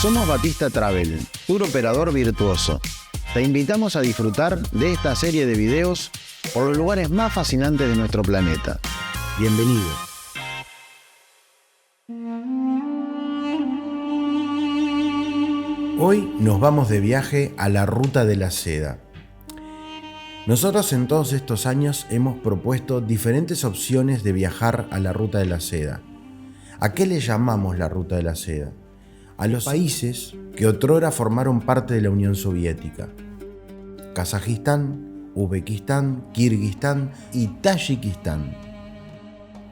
Somos Batista Travel, tour operador virtuoso. Te invitamos a disfrutar de esta serie de videos por los lugares más fascinantes de nuestro planeta. Bienvenido. Hoy nos vamos de viaje a la Ruta de la Seda. Nosotros en todos estos años hemos propuesto diferentes opciones de viajar a la Ruta de la Seda. ¿A qué le llamamos la Ruta de la Seda? A los países que otrora formaron parte de la Unión Soviética: Kazajistán, Uzbekistán, Kirguistán y Tayikistán.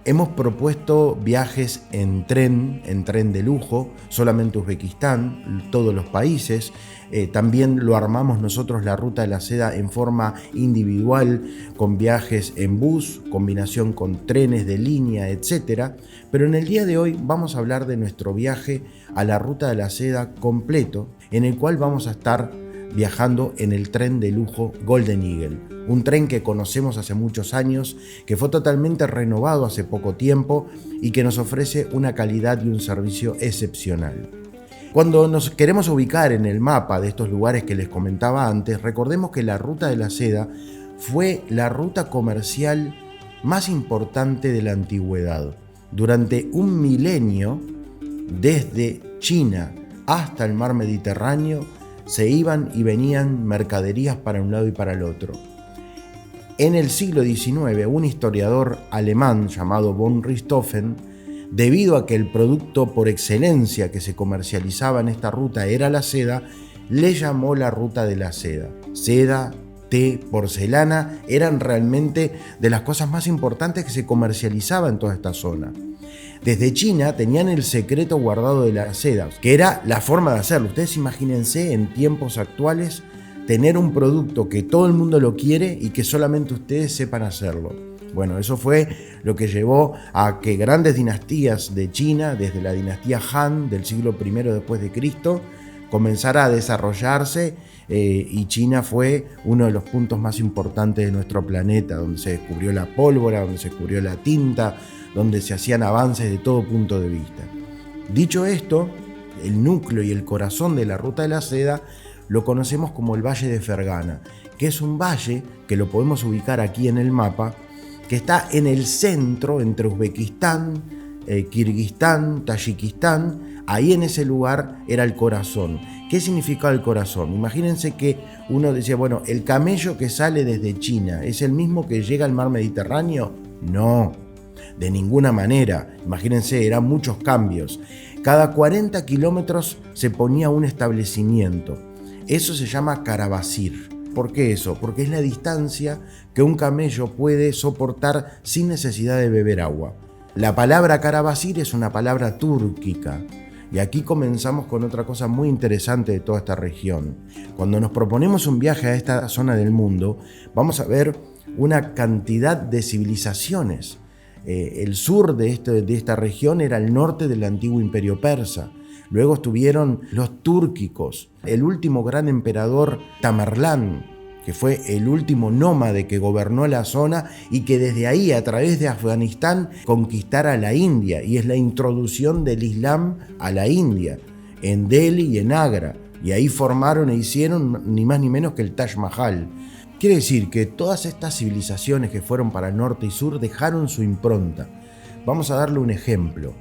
Hemos propuesto viajes en tren de lujo, solamente Uzbekistán, todos los países. También lo armamos nosotros la Ruta de la Seda en forma individual, con viajes en bus, combinación con trenes de línea, etc. Pero en el día de hoy vamos a hablar de nuestro viaje a la Ruta de la Seda completo, en el cual vamos a estar viajando en el tren de lujo Golden Eagle, un tren que conocemos hace muchos años, que fue totalmente renovado hace poco tiempo y que nos ofrece una calidad y un servicio excepcional. Cuando nos queremos ubicar en el mapa de estos lugares que les comentaba antes, recordemos que la Ruta de la Seda fue la ruta comercial más importante de la antigüedad. Durante un milenio, desde China hasta el mar Mediterráneo, se iban y venían mercaderías para un lado y para el otro. En el siglo XIX, un historiador alemán llamado von Richthofen, debido a que el producto por excelencia que se comercializaba en esta ruta era la seda, le llamó la Ruta de la Seda. Seda, té, porcelana eran realmente de las cosas más importantes que se comercializaba en toda esta zona. Desde China tenían el secreto guardado de la seda, que era la forma de hacerlo. Ustedes imagínense en tiempos actuales tener un producto que todo el mundo lo quiere y que solamente ustedes sepan hacerlo. Bueno, eso fue lo que llevó a que grandes dinastías de China, desde la dinastía Han del siglo I después de Cristo, comenzara a desarrollarse, y China fue uno de los puntos más importantes de nuestro planeta, donde se descubrió la pólvora, donde se descubrió la tinta, donde se hacían avances de todo punto de vista. Dicho esto, el núcleo y el corazón de la Ruta de la Seda lo conocemos como el Valle de Fergana, que es un valle que lo podemos ubicar aquí en el mapa, que está en el centro entre Uzbekistán, Kirguistán, Tayikistán. Ahí en ese lugar era el corazón. ¿Qué significaba el corazón? Imagínense que uno decía, bueno, el camello que sale desde China, ¿es el mismo que llega al mar Mediterráneo? No, de ninguna manera. Imagínense, eran muchos cambios. Cada 40 kilómetros se ponía un establecimiento. Eso se llama Carabasir. ¿Por qué eso? Porque es la distancia que un camello puede soportar sin necesidad de beber agua. La palabra Carabasir es una palabra túrquica. Y aquí comenzamos con otra cosa muy interesante de toda esta región. Cuando nos proponemos un viaje a esta zona del mundo, vamos a ver una cantidad de civilizaciones. El sur de esta región era el norte del antiguo imperio persa. Luego estuvieron los túrquicos, el último gran emperador Tamerlán, que fue el último nómade que gobernó la zona y que desde ahí, a través de Afganistán, conquistara la India, y es la introducción del Islam a la India, en Delhi y en Agra, y ahí formaron e hicieron ni más ni menos que el Taj Mahal. Quiere decir que todas estas civilizaciones que fueron para el norte y sur dejaron su impronta. Vamos a darle un ejemplo.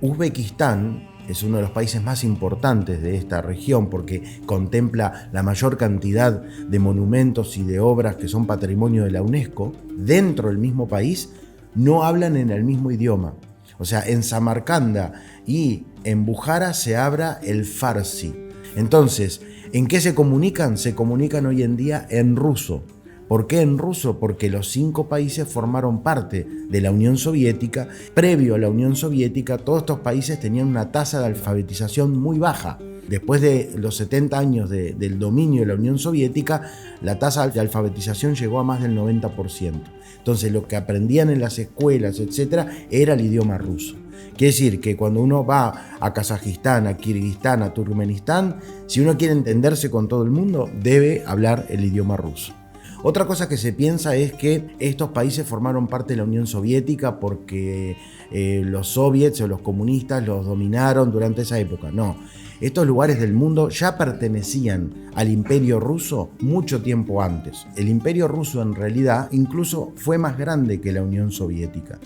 Uzbekistán es uno de los países más importantes de esta región porque contempla la mayor cantidad de monumentos y de obras que son patrimonio de la UNESCO. Dentro del mismo país no hablan en el mismo idioma. O sea, en Samarcanda y en Bujara se habla el farsi. Entonces, ¿en qué se comunican? Se comunican hoy en día en ruso. ¿Por qué en ruso? Porque los 5 países formaron parte de la Unión Soviética. Previo a la Unión Soviética, todos estos países tenían una tasa de alfabetización muy baja. Después de los 70 años del dominio de la Unión Soviética, la tasa de alfabetización llegó a más del 90%. Entonces, lo que aprendían en las escuelas, etc., era el idioma ruso. Quiere decir que cuando uno va a Kazajistán, a Kirguistán, a Turkmenistán, si uno quiere entenderse con todo el mundo, debe hablar el idioma ruso. Otra cosa que se piensa es que estos países formaron parte de la Unión Soviética porque los soviets o los comunistas los dominaron durante esa época. No, estos lugares del mundo ya pertenecían al Imperio Ruso mucho tiempo antes. El Imperio Ruso en realidad incluso fue más grande que la Unión Soviética,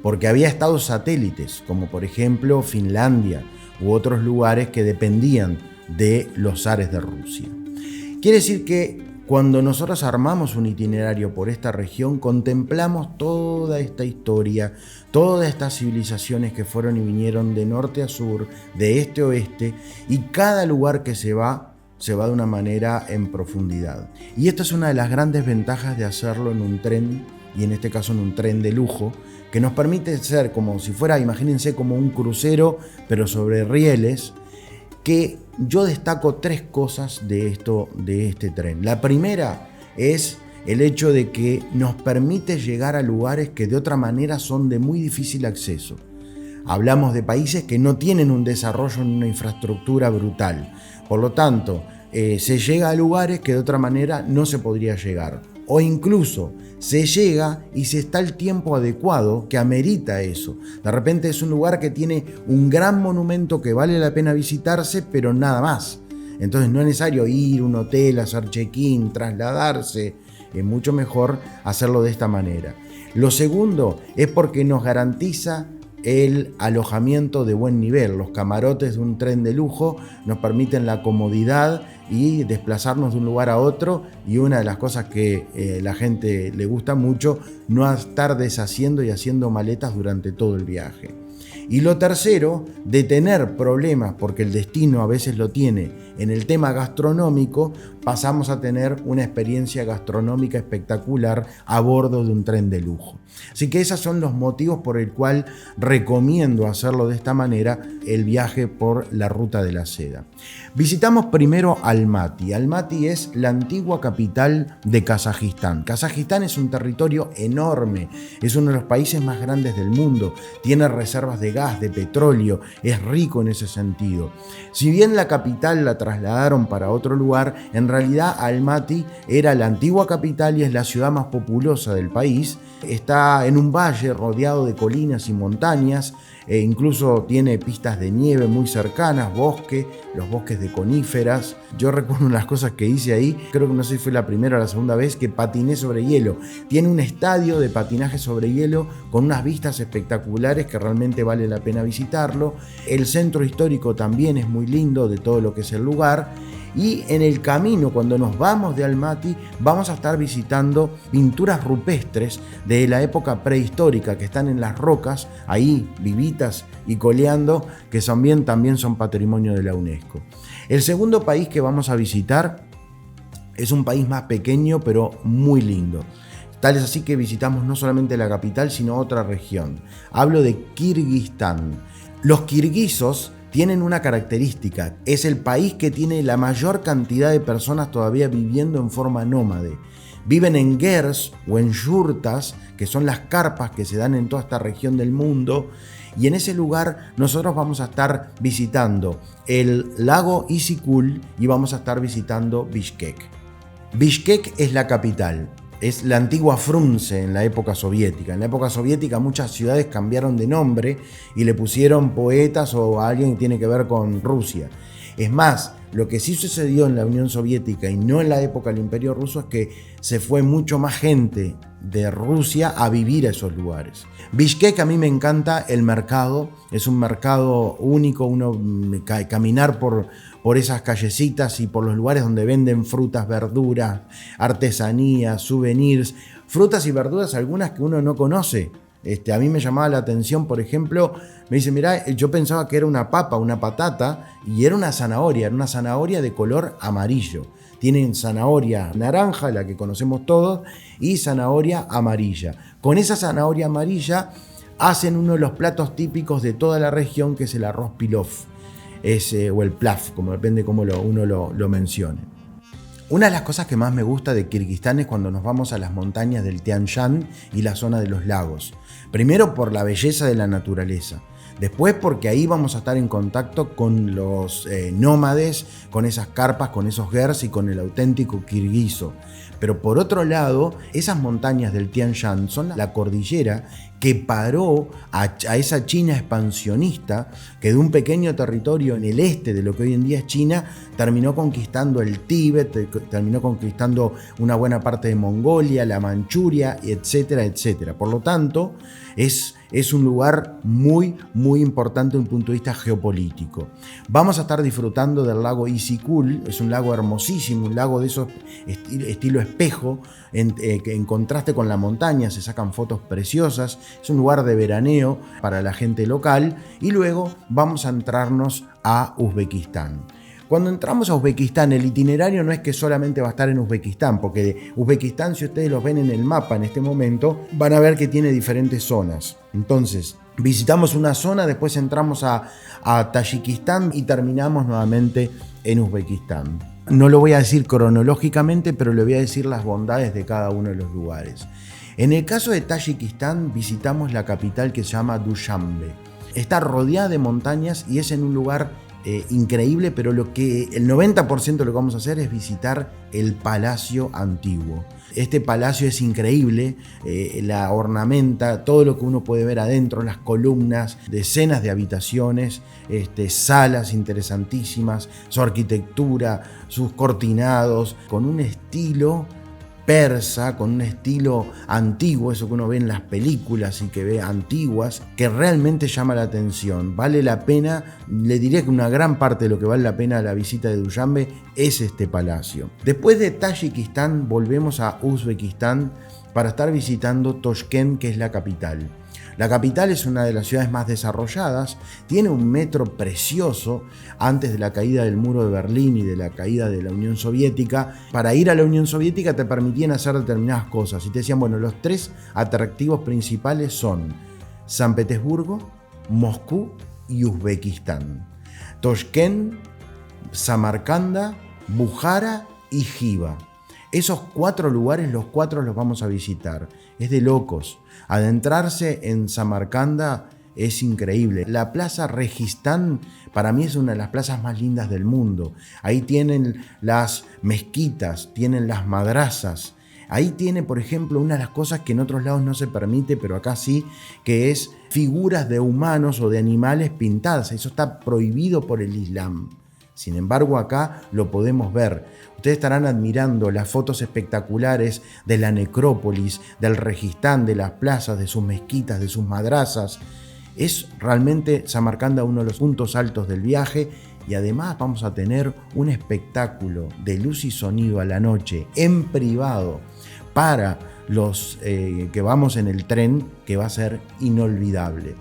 porque había estados satélites, como por ejemplo Finlandia u otros lugares que dependían de los zares de Rusia. Quiere decir que cuando nosotros armamos un itinerario por esta región, contemplamos toda esta historia, todas estas civilizaciones que fueron y vinieron de norte a sur, de este a oeste, y cada lugar que se va de una manera en profundidad. Y esta es una de las grandes ventajas de hacerlo en un tren, y en este caso en un tren de lujo, que nos permite ser como si fuera, imagínense, como un crucero, pero sobre rieles, que yo destaco 3 cosas de este tren. La primera es el hecho de que nos permite llegar a lugares que de otra manera son de muy difícil acceso. Hablamos de países que no tienen un desarrollo en una infraestructura brutal. Por lo tanto, se llega a lugares que de otra manera no se podría llegar. O incluso se llega y se está el tiempo adecuado que amerita eso. De repente es un lugar que tiene un gran monumento que vale la pena visitarse, pero nada más. Entonces no es necesario ir a un hotel, hacer check-in, trasladarse. Es mucho mejor hacerlo de esta manera. Lo segundo es porque nos garantiza el alojamiento de buen nivel. Los camarotes de un tren de lujo nos permiten la comodidad y desplazarnos de un lugar a otro, y una de las cosas que la gente le gusta mucho, no estar deshaciendo y haciendo maletas durante todo el viaje. Y lo tercero, de tener problemas, porque el destino a veces lo tiene, en el tema gastronómico, pasamos a tener una experiencia gastronómica espectacular a bordo de un tren de lujo. Así que esos son los motivos por el cual recomiendo hacerlo de esta manera, el viaje por la ruta de la seda. Visitamos primero Almaty. Almaty es la antigua capital de Kazajistán. Kazajistán es un territorio enorme, es uno de los países más grandes del mundo, tiene reservas de gas, de petróleo, es rico en ese sentido. Si bien la capital la trasladaron para otro lugar, en realidad Almaty era la antigua capital y es la ciudad más populosa del país. Está en un valle rodeado de colinas y montañas, e incluso tiene pistas de nieve muy cercanas, los bosques de coníferas. Yo recuerdo unas cosas que hice ahí, creo que no sé si fue la primera o la segunda vez que patiné sobre hielo. Tiene un estadio de patinaje sobre hielo con unas vistas espectaculares que realmente vale la pena visitarlo. El centro histórico también es muy lindo de todo lo que es el lugar. Y en el camino, cuando nos vamos de Almaty, vamos a estar visitando pinturas rupestres de la época prehistórica que están en las rocas, ahí vivitas y coleando, que también son patrimonio de la UNESCO. El segundo país que vamos a visitar es un país más pequeño, pero muy lindo. Tal es así que visitamos no solamente la capital, sino otra región. Hablo de Kirguistán. Los kirguisos tienen una característica, es el país que tiene la mayor cantidad de personas todavía viviendo en forma nómade. Viven en gers o en yurtas, que son las carpas que se dan en toda esta región del mundo, y en ese lugar nosotros vamos a estar visitando el lago Isikul y vamos a estar visitando Bishkek. Bishkek es la capital. Es la antigua Frunze en la época soviética. En la época soviética muchas ciudades cambiaron de nombre y le pusieron poetas o a alguien que tiene que ver con Rusia. Es más, lo que sí sucedió en la Unión Soviética y no en la época del Imperio Ruso es que se fue mucho más gente de Rusia a vivir a esos lugares. Bishkek, a mí me encanta el mercado, es un mercado único, uno caminar por esas callecitas y por los lugares donde venden frutas, verduras, artesanías, souvenirs, frutas y verduras, algunas que uno no conoce. A mí me llamaba la atención, por ejemplo, me dice, mirá, yo pensaba que era una papa, una patata, y era una zanahoria de color amarillo. Tienen zanahoria naranja, la que conocemos todos, y zanahoria amarilla. Con esa zanahoria amarilla hacen uno de los platos típicos de toda la región, que es el arroz pilaf, o el plaf, como depende cómo uno lo mencione. Una de las cosas que más me gusta de Kirguistán es cuando nos vamos a las montañas del Tian Shan y la zona de los lagos. Primero por la belleza de la naturaleza. Después porque ahí vamos a estar en contacto con los nómades, con esas carpas, con esos gers y con el auténtico kirguizo. Pero por otro lado, esas montañas del Tian Shan son la cordillera que paró a esa China expansionista que de un pequeño territorio en el este de lo que hoy en día es China terminó conquistando el Tíbet, terminó conquistando una buena parte de Mongolia, la Manchuria, etcétera, etcétera. Por lo tanto, es un lugar muy, muy importante desde un punto de vista geopolítico. Vamos a estar disfrutando del lago Isikul, es un lago hermosísimo, un lago de esos estilo espejo, en contraste con la montaña, se sacan fotos preciosas, es un lugar de veraneo para la gente local y luego vamos a entrarnos a Uzbekistán. Cuando entramos a Uzbekistán, el itinerario no es que solamente va a estar en Uzbekistán, porque de Uzbekistán, si ustedes los ven en el mapa en este momento, van a ver que tiene diferentes zonas. Entonces, visitamos una zona, después entramos a Tayikistán y terminamos nuevamente en Uzbekistán. No lo voy a decir cronológicamente, pero le voy a decir las bondades de cada uno de los lugares. En el caso de Tayikistán, visitamos la capital que se llama Dushanbe. Está rodeada de montañas y es en un lugar increíble, pero el 90% de lo que vamos a hacer es visitar el palacio antiguo. Este palacio es increíble, la ornamenta, todo lo que uno puede ver adentro, las columnas, decenas de habitaciones, salas interesantísimas, su arquitectura, sus cortinados, con un estilo persa, con un estilo antiguo, eso que uno ve en las películas y que ve antiguas, que realmente llama la atención. Vale la pena, le diría que una gran parte de lo que vale la pena la visita de Dushanbe es este palacio. Después de Tayikistán volvemos a Uzbekistán para estar visitando Toshkent, que es la capital. La capital es una de las ciudades más desarrolladas, tiene un metro precioso. Antes de la caída del muro de Berlín y de la caída de la Unión Soviética, para ir a la Unión Soviética te permitían hacer determinadas cosas y te decían, bueno, los 3 atractivos principales son San Petersburgo, Moscú y Uzbekistán. Toshkent, Samarcanda, Bukhara y Jiva. Esos 4 lugares, los 4 los vamos a visitar. Es de locos. Adentrarse en Samarcanda es increíble. La plaza Registán para mí es una de las plazas más lindas del mundo. Ahí tienen las mezquitas, tienen las madrazas. Ahí tiene, por ejemplo, una de las cosas que en otros lados no se permite, pero acá sí, que es figuras de humanos o de animales pintadas. Eso está prohibido por el Islam. Sin embargo, acá lo podemos ver. Ustedes estarán admirando las fotos espectaculares de la necrópolis, del Registán, de las plazas, de sus mezquitas, de sus madrazas. Es realmente Samarcanda uno de los puntos altos del viaje y además vamos a tener un espectáculo de luz y sonido a la noche en privado para los que vamos en el tren, que va a ser inolvidable.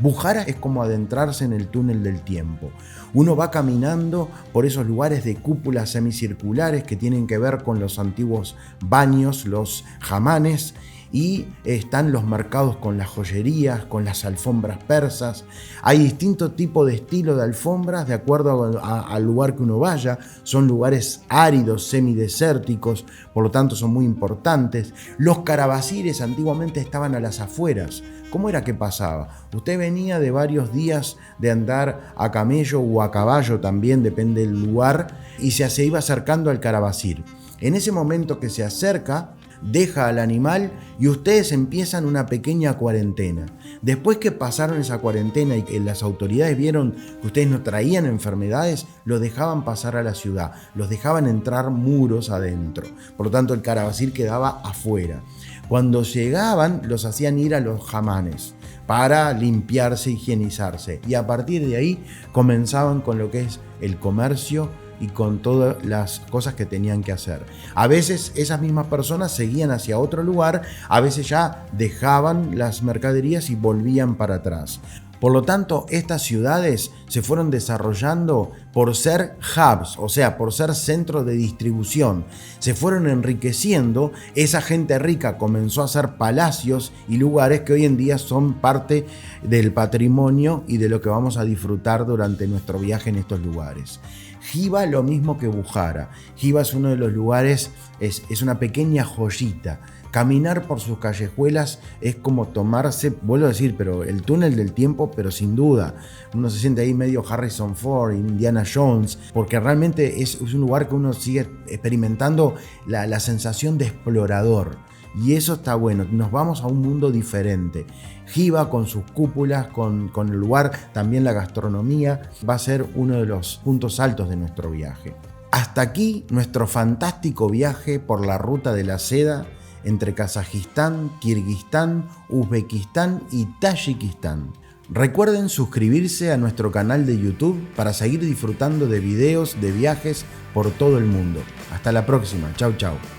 Bukhara es como adentrarse en el túnel del tiempo. Uno va caminando por esos lugares de cúpulas semicirculares que tienen que ver con los antiguos baños, los hamanes, y están los mercados con las joyerías, con las alfombras persas. Hay distintos tipos de estilo de alfombras de acuerdo al lugar que uno vaya. Son lugares áridos, semidesérticos, por lo tanto son muy importantes. Los caravasires antiguamente estaban a las afueras. ¿Cómo era que pasaba? Usted venía de varios días de andar a camello o a caballo también, depende del lugar, y se iba acercando al caravasir. En ese momento que se acerca, deja al animal y ustedes empiezan una pequeña cuarentena. Después que pasaron esa cuarentena y que las autoridades vieron que ustedes no traían enfermedades, los dejaban pasar a la ciudad, los dejaban entrar muros adentro. Por lo tanto, el caravasir quedaba afuera. Cuando llegaban, los hacían ir a los hamanes para limpiarse, higienizarse. Y a partir de ahí comenzaban con lo que es el comercio y con todas las cosas que tenían que hacer. A veces esas mismas personas seguían hacia otro lugar, a veces ya dejaban las mercaderías y volvían para atrás. Por lo tanto, estas ciudades se fueron desarrollando por ser hubs, o sea, por ser centros de distribución. Se fueron enriqueciendo, esa gente rica comenzó a hacer palacios y lugares que hoy en día son parte del patrimonio y de lo que vamos a disfrutar durante nuestro viaje en estos lugares. Giva lo mismo que Bujara. Giva es uno de los lugares, es una pequeña joyita. Caminar por sus callejuelas es como tomarse, vuelvo a decir, pero el túnel del tiempo, pero sin duda. Uno se siente ahí medio Harrison Ford, Indiana Jones, porque realmente es un lugar que uno sigue experimentando la sensación de explorador. Y eso está bueno, nos vamos a un mundo diferente. Giva con sus cúpulas, con el lugar, también la gastronomía, va a ser uno de los puntos altos de nuestro viaje. Hasta aquí nuestro fantástico viaje por la ruta de la seda entre Kazajistán, Kirguistán, Uzbekistán y Tayikistán. Recuerden suscribirse a nuestro canal de YouTube para seguir disfrutando de videos de viajes por todo el mundo. Hasta la próxima, chau chau.